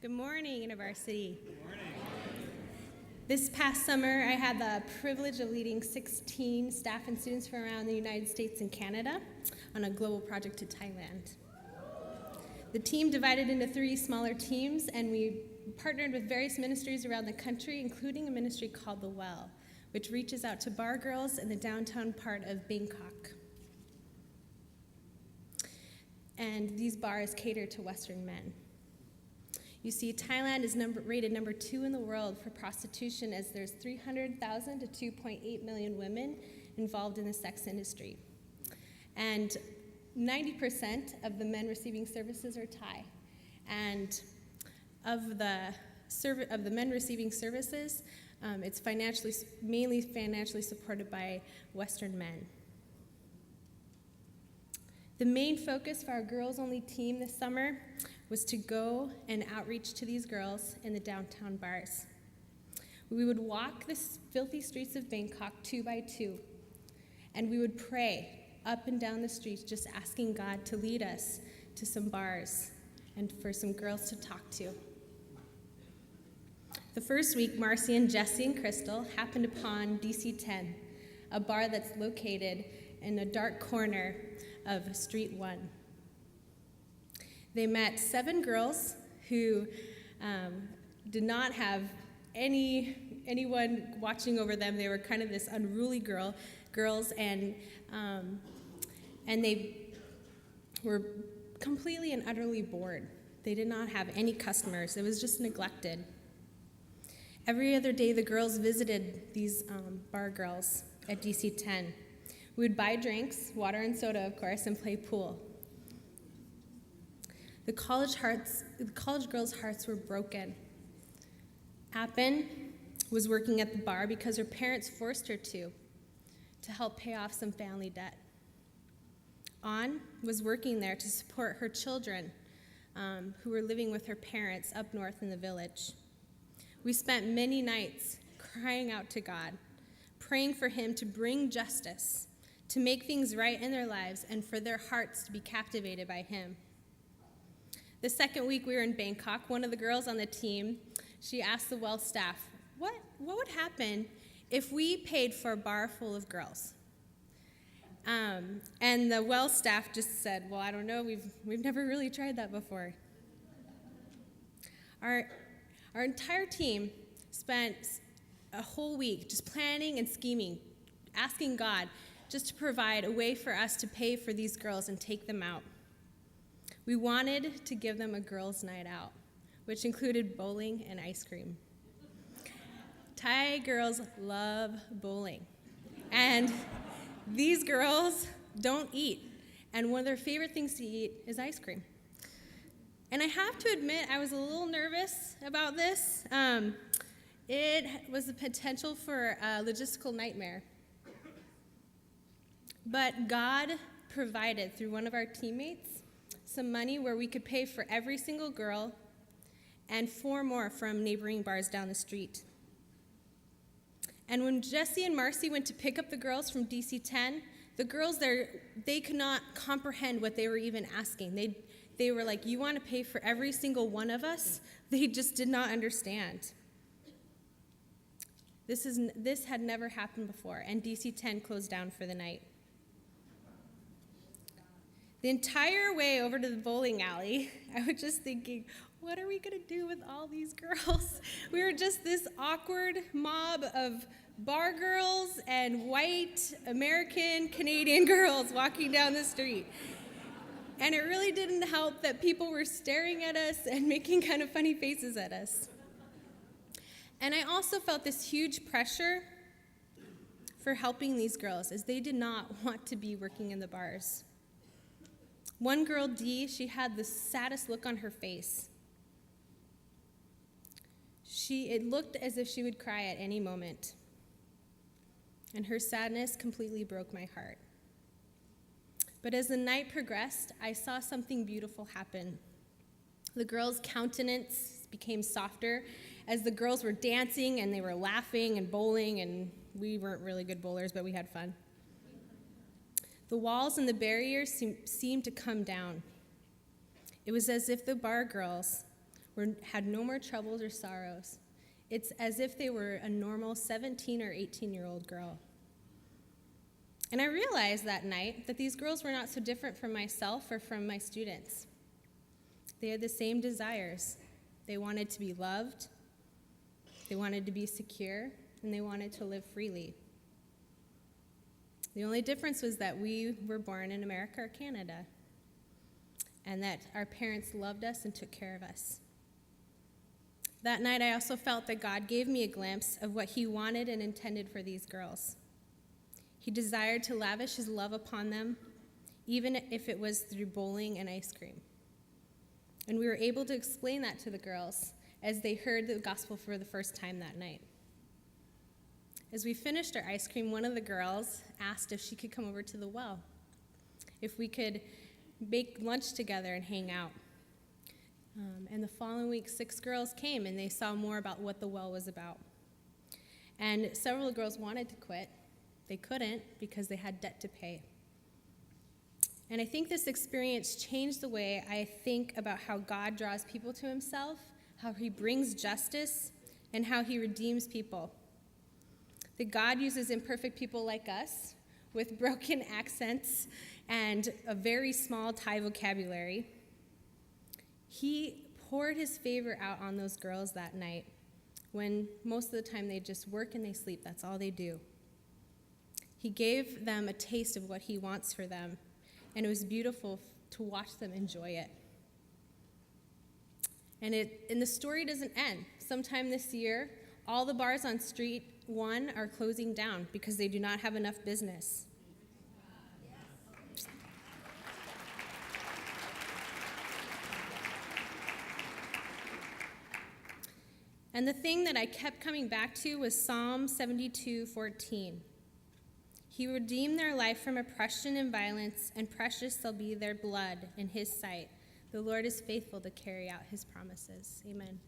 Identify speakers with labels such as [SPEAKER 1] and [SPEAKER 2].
[SPEAKER 1] Good morning, InterVarsity. Good morning. This past summer, I had the privilege of leading 16 staff and students from around the United States and Canada on a global project to Thailand. The team divided into 3 smaller teams, and we partnered with various ministries around the country, including a ministry called The Well, which reaches out to bar girls in the downtown part of Bangkok. And these bars cater to Western men. You see, Thailand is rated number 2 in the world for prostitution, as there's 300,000 to 2.8 million women involved in the sex industry. And 90% of the men receiving services are Thai. And of the men receiving services, it's mainly financially supported by Western men. The main focus for our girls-only team this summer was to go and outreach to these girls in the downtown bars. We would walk the filthy streets of Bangkok 2 by 2, and we would pray up and down the streets, just asking God to lead us to some bars and for some girls to talk to. The first week, Marcy and Jesse and Crystal happened upon DC-10, a bar that's located in a dark corner of Street 1. They met 7 girls who did not have anyone watching over them. They were kind of this unruly girls, and they were completely and utterly bored. They did not have any customers. It was just neglected. Every other day, the girls visited these bar girls at DC-10. We would buy drinks, water and soda, of course, and play pool. The college girls' hearts were broken. Appen was working at the bar because her parents forced her to help pay off some family debt. On was working there to support her children who were living with her parents up north in the village. We spent many nights crying out to God, praying for him to bring justice, to make things right in their lives, and for their hearts to be captivated by him. The second week we were in Bangkok, one of the girls on the team, she asked the Well staff, what would happen if we paid for a bar full of girls? And the Well staff just said, well, I don't know, we've never really tried that before. Our entire team spent a whole week just planning and scheming, asking God just to provide a way for us to pay for these girls and take them out. We wanted to give them a girls' night out, which included bowling and ice cream. Thai girls love bowling, and these girls don't eat, and one of their favorite things to eat is ice cream. And I have to admit, I was a little nervous about this. It was the potential for a logistical nightmare. But God provided, through one of our teammates, some money where we could pay for every single girl and 4 more from neighboring bars down the street. And when Jesse and Marcy went to pick up the girls from DC-10, the girls there, they could not comprehend what they were even asking. They were like, you want to pay for every single one of us? They just did not understand. This had never happened before, and DC-10 closed down for the night. The entire way over to the bowling alley, I was just thinking, what are we going to do with all these girls? We were just this awkward mob of bar girls and white American Canadian girls walking down the street. And it really didn't help that people were staring at us and making kind of funny faces at us. And I also felt this huge pressure for helping these girls, as they did not want to be working in the bars. One girl, Dee, she had the saddest look on her face. It looked as if she would cry at any moment. And her sadness completely broke my heart. But as the night progressed, I saw something beautiful happen. The girls' countenance became softer as the girls were dancing and they were laughing and bowling, and we weren't really good bowlers, but we had fun. The walls and the barriers seemed to come down. It was as if the bar girls had no more troubles or sorrows. It's as if they were a normal 17 or 18-year-old girl. And I realized that night that these girls were not so different from myself or from my students. They had the same desires. They wanted to be loved, they wanted to be secure, and they wanted to live freely. The only difference was that we were born in America or Canada, and that our parents loved us and took care of us. That night, I also felt that God gave me a glimpse of what he wanted and intended for these girls. He desired to lavish his love upon them, even if it was through bowling and ice cream. And we were able to explain that to the girls as they heard the gospel for the first time that night. As we finished our ice cream, one of the girls asked if she could come over to the well, if we could make lunch together and hang out. And the following week, 6 girls came, and they saw more about what the well was about. And several girls wanted to quit. They couldn't because they had debt to pay. And I think this experience changed the way I think about how God draws people to himself, how he brings justice, and how he redeems people. That God uses imperfect people like us with broken accents and a very small Thai vocabulary. He poured his favor out on those girls that night when most of the time they just work and they sleep. That's all they do. He gave them a taste of what he wants for them, and it was beautiful to watch them enjoy it. And the story doesn't end. Sometime this year, all the bars on Street 1 are closing down because they do not have enough business. And the thing that I kept coming back to was Psalm 72:14. He redeemed their life from oppression and violence, and precious shall be their blood in his sight. The Lord is faithful to carry out his promises. Amen.